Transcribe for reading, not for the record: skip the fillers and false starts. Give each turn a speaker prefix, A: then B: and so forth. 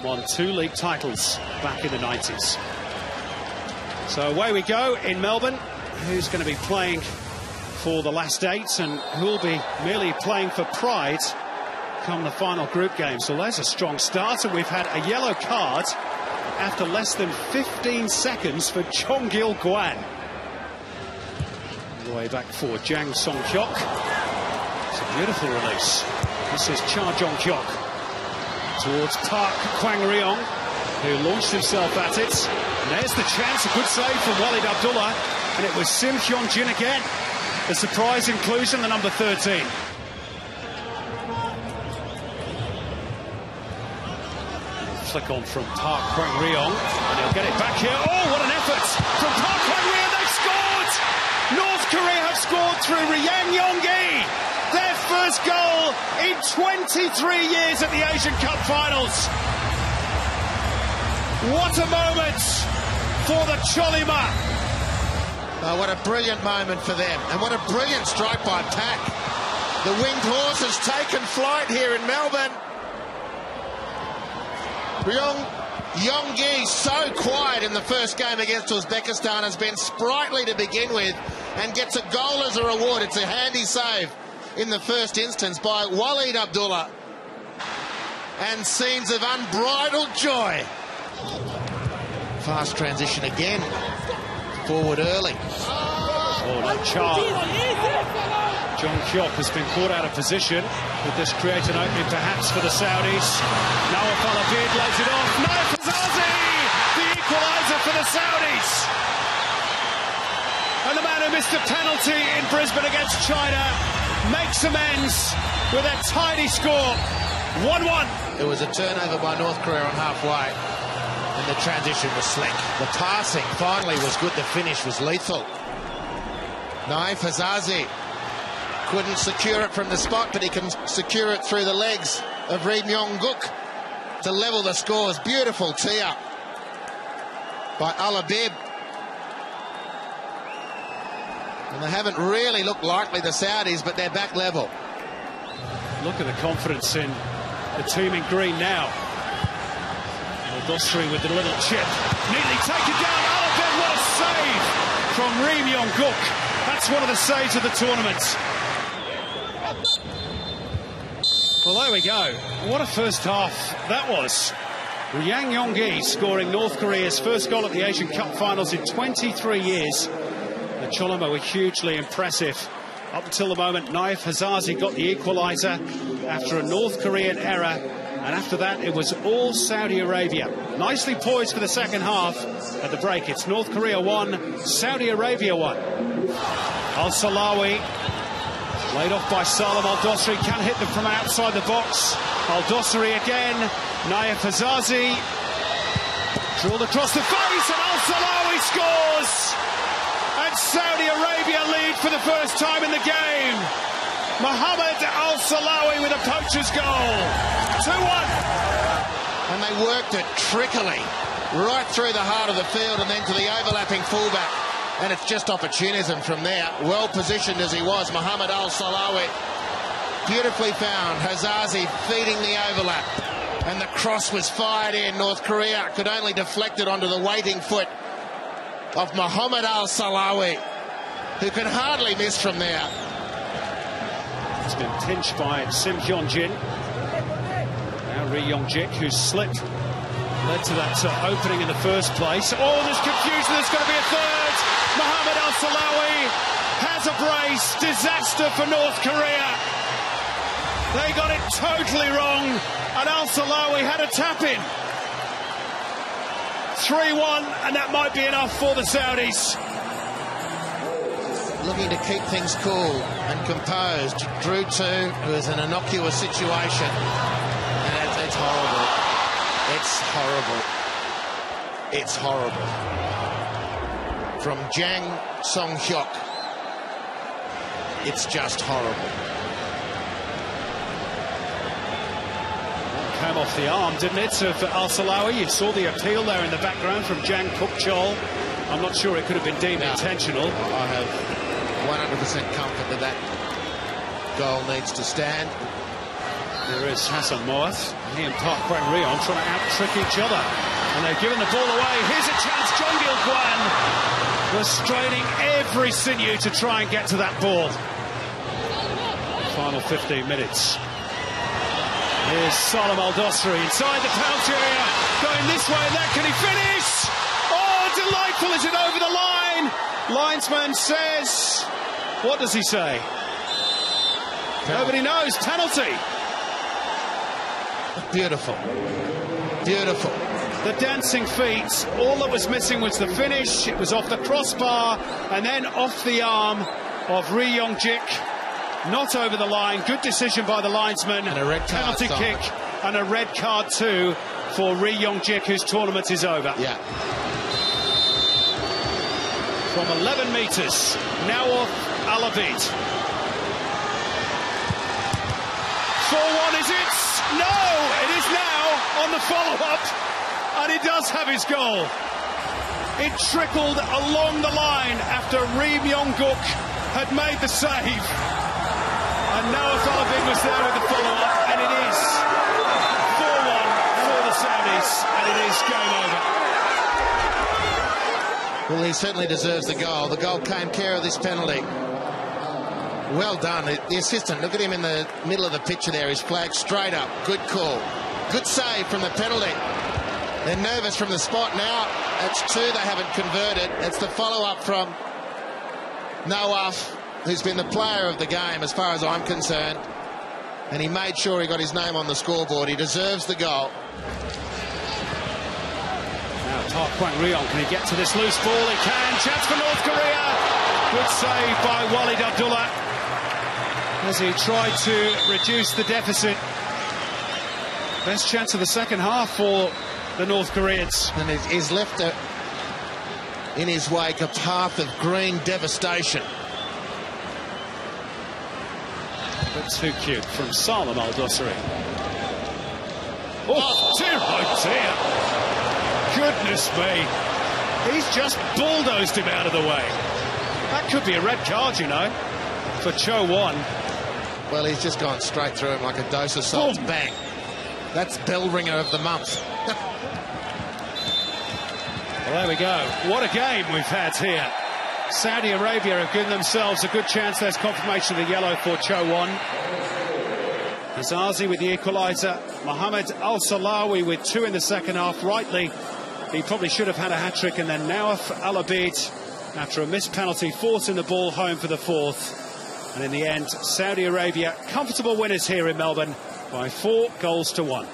A: won 2 league titles back in the 90s. So away we go in Melbourne. Who's going to be playing for the last 8 and who'll be merely playing for pride come the final group game? So there's a strong start, and we've had a yellow card after less than 15 seconds for Chonggil Guan. All the way back for Jang Song-hyuk. It's a beautiful release. This is Cha Jong-hyuk towards Park Kwang-ryong, who launched himself at it. And there's the chance, a good save from Walid Abdullah, and it was Sim Hyun-jin again. The surprise inclusion, the number 13. Flick on from Park Kwang-ryong, and he'll get it back here. Oh, what an effort from Park Kwang-ryong! They've scored! North Korea have scored through Ryang Yong-gi. Their first goal in 23 years at the Asian Cup Finals. What a moment for the Cholima.
B: Oh, what a brilliant moment for them, and what a brilliant strike by Pak. The winged horse has taken flight here in Melbourne. Ryang Yong-gi, so quiet in the first game against Uzbekistan, has been sprightly to begin with and gets a goal as a reward. It's a handy save in the first instance by Walid Abdullah. And scenes of unbridled joy. Fast transition again. Forward early.
A: Oh, no charge. Jong-hyuk has been caught out of position. Would this create an opening perhaps for the Saudis? Nawaf Al-Abid lays it off. Naif Hazazi! The equaliser for the Saudis! And the man who missed a penalty in Brisbane against China makes amends with a tidy score. 1-1.
B: There was a turnover by North Korea on halfway, and the transition was slick. The passing finally was good. The finish was lethal. Naif Hazazi couldn't secure it from the spot, but he can secure it through the legs of Ri Myong-guk to level the scores. Beautiful tee-up by Al-Abid. And they haven't really looked likely, the Saudis, but they're back level.
A: Look at the confidence in the team in green now. Al-Dosri with the little chip. Neatly taken down. Al-Abid, what a save from Ri Myong-guk. That's one of the saves of the tournament. Well, there we go. What a first half that was. Ryang Yong-gi scoring North Korea's first goal at the Asian Cup Finals in 23 years. The Cholima were hugely impressive. Up until the moment, Naif Hazazi got the equaliser after a North Korean error. And after that, it was all Saudi Arabia. Nicely poised for the second half. At the break, it's North Korea 1, Saudi Arabia 1. Al-Salawi, laid off by Salam Al-Dosri, can hit them from outside the box. Al-Dosri again, Naif Hazazi, drilled across the face, and Al-Salawi scores! And Saudi Arabia lead for the first time in the game. Mohammed Al-Salawi with a poacher's goal. 2-1.
B: And they worked it trickily right through the heart of the field and then to the overlapping fullback. And it's just opportunism from there. Well positioned as he was, Mohammed Al-Salawi. Beautifully found. Hazazi feeding the overlap. And the cross was fired in. North Korea could only deflect it onto the waiting foot of Mohammed Al-Salawi, who can hardly miss from there.
A: It's been pinched by Sim Hyun-jin. Now Ri Yong-gik, who's slipped, led to that opening in the first place. Oh, there's confusion. There's going to be a third. Mohammed Al-Salawi has a brace. Disaster for North Korea. They got it totally wrong, and Al-Salawi had a tap-in. 3-1, and that might be enough for the Saudis.
B: Looking to keep things cool and composed. Drew 2, who is an innocuous situation. And it's horrible. It's horrible. It's horrible. From Jang Song-hyuk, it's just horrible.
A: Came off the arm, didn't it, for Al-Salawi? You saw the appeal there in the background from Jang Kuk-chol. I'm not sure it could have been deemed intentional.
B: I have 100% comfort that that goal needs to stand.
A: Here is Hassan Moath. He and Park Kwang-Rion trying to out-trick each other. And they've given the ball away. Here's a chance. John Gil-Guan was straining every sinew to try and get to that ball. Final 15 minutes. Here's Salam Al-Dosri inside the penalty area. Going this way and that. Can he finish? Oh, delightful. Is it over the line? Linesman says... What does he say? Nobody knows. Penalty.
B: Beautiful. Beautiful.
A: The dancing feet. All that was missing was the finish. It was off the crossbar and then off the arm of Ri Yong-jik. Not over the line. Good decision by the linesman.
B: And a red card.
A: Penalty kick and a red card too for Ri Yong-jik, whose tournament is over.
B: Yeah.
A: From 11 metres, Nawaf Alabid. 4-1, is it? No, it is now on the follow-up, and he does have his goal. It trickled along the line after Ri Myong-guk had made the save. And Nawaf Alabid was there with the follow-up, and it is 4-1 for the Saudis, and it is game over.
B: Well, he certainly deserves the goal. The goal came care of this penalty. Well done. The assistant, look at him in the middle of the picture there. He's flagged straight up. Good call. Good save from the penalty. They're nervous from the spot now. It's two they haven't converted. It's the follow-up from Nawaf, who's been the player of the game as far as I'm concerned. And he made sure he got his name on the scoreboard. He deserves the goal.
A: Now Park Kwang-Rion, can he get to this loose ball? He can. Chance for North Korea. Good save by Walid Abdullah as he tried to reduce the deficit. Best chance of the second half for the North Koreans.
B: And he's left in his wake a path of green devastation.
A: But too cute from Salam Al-Dosri. Oh, dear, oh dear. Goodness me. He's just bulldozed him out of the way. That could be a red card, you know, for Cho Won.
B: Well, he's just gone straight through him like a dose of salt.
A: Boom.
B: Bang. That's bell ringer of the month.
A: Well, there we go. What a game we've had here. Saudi Arabia have given themselves a good chance. There's confirmation of the yellow for Cho Won. Azazi with the equaliser. Mohamed Al-Salawi with two in the second half. Rightly, he probably should have had a hat-trick. And then Nawaf Alabid, after a missed penalty, forcing the ball home for the fourth. And in the end, Saudi Arabia comfortable winners here in Melbourne by 4 goals to 1.